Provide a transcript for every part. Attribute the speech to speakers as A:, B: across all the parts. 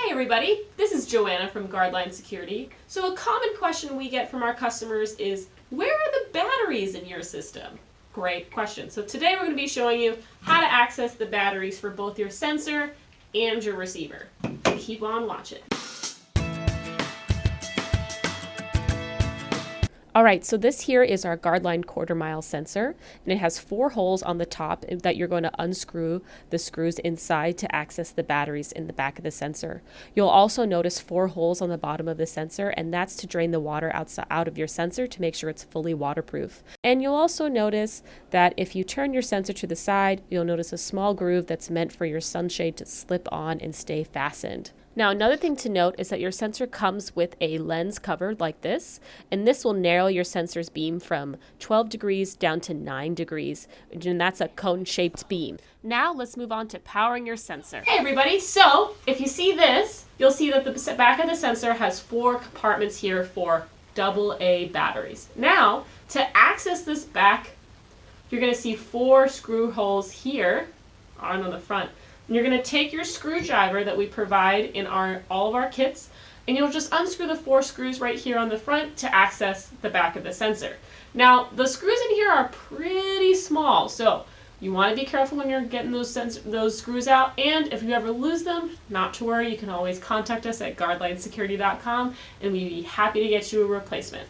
A: Hey everybody, this is Joanna from Guardline Security. So a common question we get from our customers is, where are the batteries in your system? Great question. So today we're going to be showing you how to access the batteries for both your sensor and your receiver. Keep on watching.
B: Alright, so this here is our Guardline quarter-mile sensor, and it has 4 holes on the top that you're going to unscrew the screws inside to access the batteries in the back of the sensor. You'll also notice 4 holes on the bottom of the sensor, and that's to drain the water out of your sensor to make sure it's fully waterproof. And you'll also notice that if you turn your sensor to the side, you'll notice a small groove that's meant for your sunshade to slip on and stay fastened. Now, another thing to note is that your sensor comes with a lens cover like this, and this will narrow your sensor's beam from 12 degrees down to 9 degrees, and that's a cone-shaped beam. Now, let's move on to powering your sensor.
A: Hey everybody, so if you see this, you'll see that the back of the sensor has 4 compartments here for AA batteries. Now, to access this back, you're going to see 4 screw holes here on the front. And you're going to take your screwdriver that we provide in all of our kits, and you'll just unscrew the 4 screws right here on the front to access the back of the sensor. Now, the screws in here are pretty small, so you want to be careful when you're getting those screws out, and if you ever lose them, not to worry, you can always contact us at guardlinesecurity.com, and we'd be happy to get you a replacement.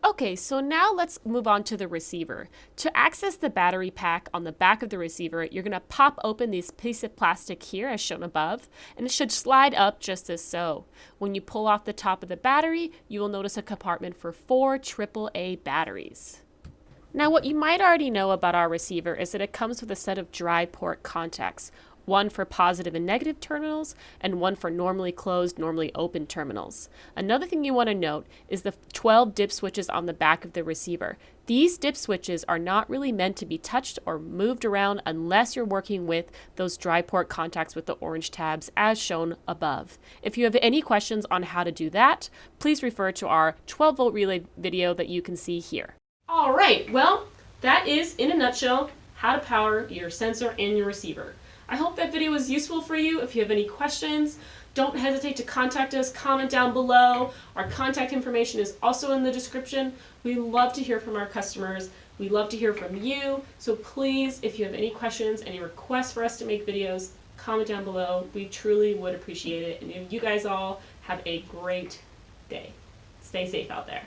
B: Okay, so now let's move on to the receiver. To access the battery pack on the back of the receiver, you're going to pop open this piece of plastic here as shown above, and it should slide up just as so. When you pull off the top of the battery, you will notice a compartment for 4 AAA batteries. Now, what you might already know about our receiver is that it comes with a set of dry port contacts, one for positive and negative terminals, and one for normally closed, normally open terminals. Another thing you want to note is the 12 dip switches on the back of the receiver. These dip switches are not really meant to be touched or moved around unless you're working with those dry port contacts with the orange tabs as shown above. If you have any questions on how to do that, please refer to our 12-volt relay video that you can see here.
A: All right, well, that is, in a nutshell, how to power your sensor and your receiver. I hope that video was useful for you. If you have any questions, don't hesitate to contact us. Comment down below. Our contact information is also in the description. We love to hear from our customers. We love to hear from you. So please, if you have any questions, any requests for us to make videos, comment down below. We truly would appreciate it. And you guys all have a great day. Stay safe out there.